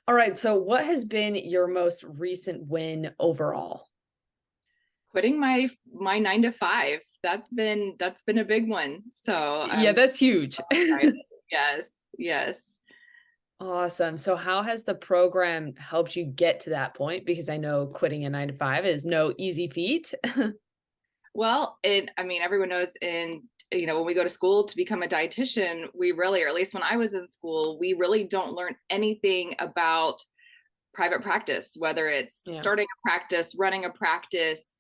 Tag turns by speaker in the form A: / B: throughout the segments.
A: All right. So what has been your most recent win overall?
B: Quitting my 9 to 5. That's been a big one. So
A: Yeah,
B: I'm so
A: that's huge.
B: excited. Yes, yes.
A: Awesome. So how has the program helped you get to that point? Because I know quitting a 9 to 5 is no easy feat.
B: Well, I mean, everyone knows when we go to school to become a dietitian, we really, or at least when I was in school, we really don't learn anything about private practice, whether it's
A: Yeah.
B: starting a practice, running a practice,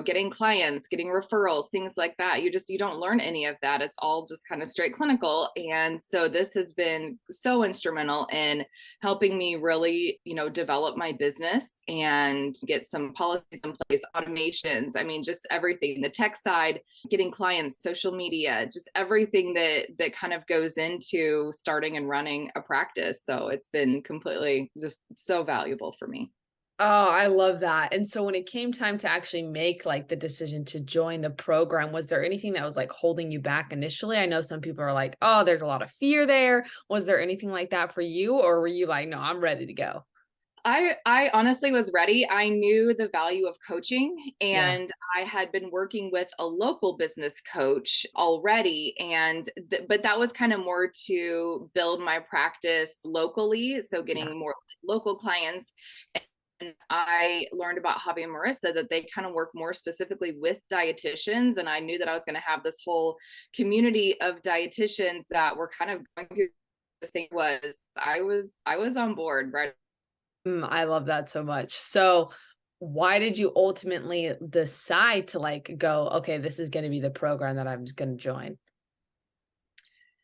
B: getting clients, getting referrals, things like that. You don't learn any of that. It's all just kind of straight clinical. And so this has been so instrumental in helping me really, develop my business and get some policies in place, automations. I mean, just everything, the tech side, getting clients, social media, just everything that kind of goes into starting and running a practice. So it's been completely just so valuable for me.
A: Oh, I love that. And so when it came time to actually make like the decision to join the program, was there anything that was like holding you back initially? I know some people are like, "Oh, there's a lot of fear there." Was there anything like that for you, or were you like, "No, I'm ready to go?"
B: I honestly was ready. I knew the value of coaching,
A: Yeah.
B: and I had been working with a local business coach already, and but that was kind of more to build my practice locally, so
A: Yeah.
B: getting more local clients. And I learned about Javi and Marissa that they kind of work more specifically with dietitians, and I knew that I was going to have this whole community of dietitians that were kind of going through the same. Was I was on board right.
A: I love that so much. So, why did you ultimately decide to like go, okay, this is going to be the program that I'm going to join?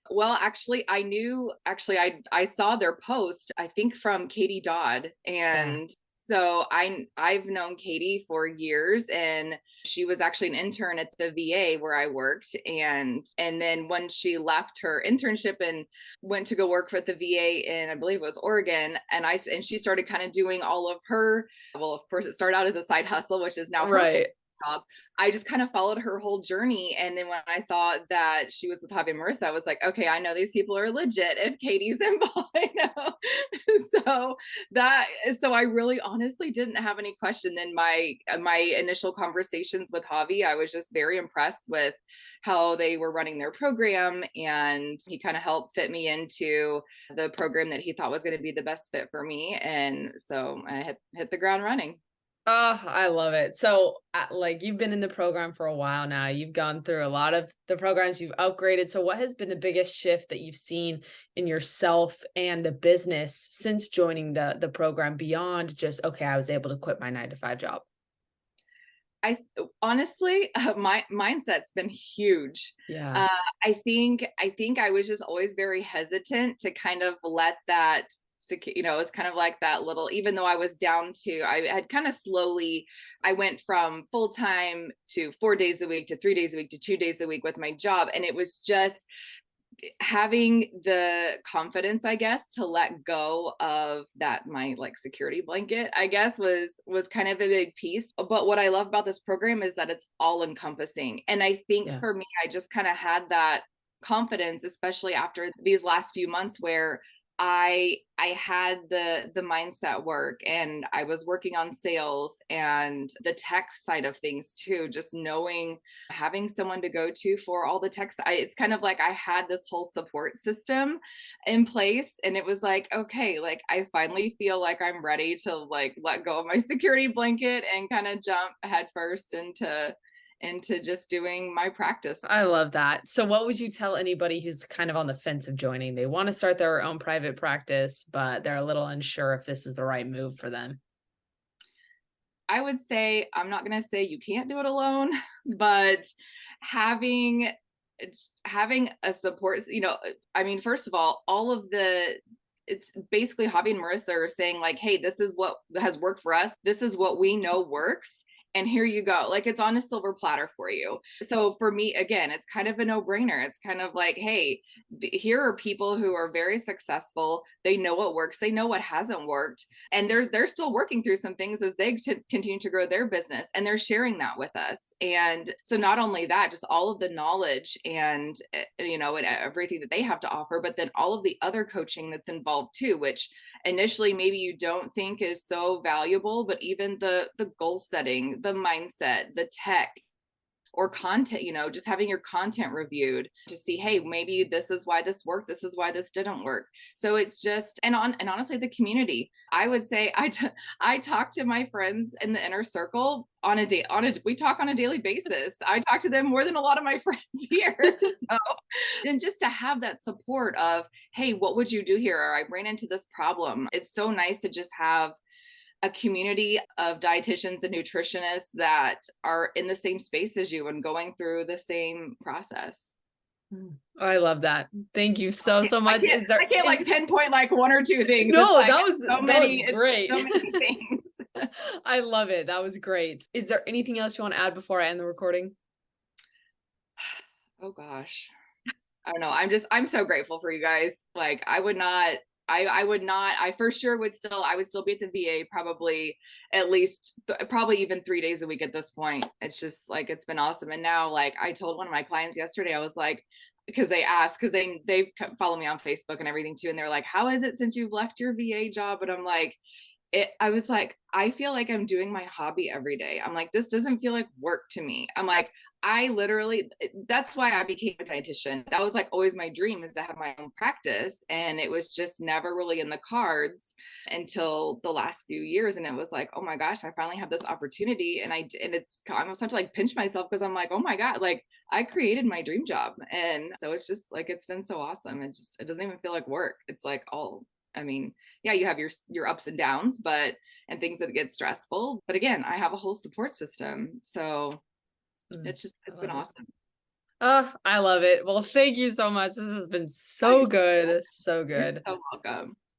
B: Well, actually, I saw their post, I think from Katie Dodd.
A: Yeah.
B: And so I've known Katie for years, and she was actually an intern at the VA where I worked. And then when she left her internship and went to go work for the VA in, I believe it was Oregon, and she started kind of doing all of her, well, of course it started out as a side hustle, which is now her full
A: Right.
B: job. I just kind of followed her whole journey. And then when I saw that she was with Javi and Marissa, I was like, okay, I know these people are legit if Katie's involved. I know. so so I really honestly didn't have any question. Then my initial conversations with Javi, I was just very impressed with how they were running their program. And he kind of helped fit me into the program that he thought was going to be the best fit for me. And so I hit the ground running.
A: Oh, I love it. So, like, you've been in the program for a while now. You've gone through a lot of the programs, you've upgraded. So, what has been the biggest shift that you've seen in yourself and the business since joining the program beyond just, okay, I was able to quit my 9 to 5 job?
B: I honestly, my mindset's been huge.
A: Yeah.
B: Uh, I think I was just always very hesitant to kind of let that it's kind of like that little, even though I was down to, I had kind of slowly, I went from full time to 4 days a week to 3 days a week to 2 days a week with my job. And it was just having the confidence, I guess, to let go of that, my like security blanket, I guess, was kind of a big piece. But what I love about this program is that it's all encompassing. And I think
A: Yeah.
B: for me, I just kind of had that confidence, especially after these last few months where I had the mindset work, and I was working on sales and the tech side of things too, just knowing, having someone to go to for all the tech. It's kind of like I had this whole support system in place, and it was like, okay, like I finally feel like I'm ready to like let go of my security blanket and kind of jump headfirst into just doing my practice.
A: I love that. So, what would you tell anybody who's kind of on the fence of joining? They want to start their own private practice, but they're a little unsure if this is the right move for them.
B: I would say, I'm not going to say you can't do it alone, but having having a support, I mean, first of all of it's basically Javi and Marissa are saying like, hey, this is what has worked for us. This is what we know works. and here you go. Like, it's on a silver platter for you. So for me, again, it's kind of a no-brainer. It's kind of like, hey, here are people who are very successful. They know what works, they know what hasn't worked, and they're still working through some things as they continue to grow their business, and they're sharing that with us. And so not only that, just all of the knowledge and and everything that they have to offer, but then all of the other coaching that's involved too, which initially maybe you don't think is so valuable, but even the goal setting, the mindset, the tech or content, just having your content reviewed to see, hey, maybe this is why this worked, this is why this didn't work. So it's just, and honestly, the community, I would say, I talk to my friends in the inner circle we talk on a daily basis. I talk to them more than a lot of my friends here. So, and just to have that support of, hey, what would you do here? Or I ran into this problem. It's so nice to just have a community of dietitians and nutritionists that are in the same space as you and going through the same process.
A: I love that. Thank you so, so much. Is there
B: I can't like pinpoint like one or two things.
A: No,
B: like,
A: that was great.
B: It's so many things.
A: I love it. That was great. Is there anything else you want to add before I end the recording?
B: Oh gosh. I don't know. I'm so grateful for you guys. Like, I would not, I for sure I would still be at the VA probably at least, probably even 3 days a week at this point. It's just like, it's been awesome. And now, like, I told one of my clients yesterday, I was like, because they asked, because they follow me on Facebook and everything too. And they're like, how is it since you've left your VA job? And I'm like, I was like, I feel like I'm doing my hobby every day. I'm like, this doesn't feel like work to me. I'm like, that's why I became a dietitian. That was like always my dream, is to have my own practice. And it was just never really in the cards until the last few years. And it was like, oh my gosh, I finally have this opportunity. And I almost have to like pinch myself, because I'm like, oh my God, like I created my dream job. And so it's just like, it's been so awesome. It doesn't even feel like work. It's like I mean, yeah, you have your ups and downs, and things that get stressful. But again, I have a whole support system. So it's been awesome.
A: Oh, I love it. Well, thank you so much. This has been so good. So
B: You're
A: good.
B: so welcome.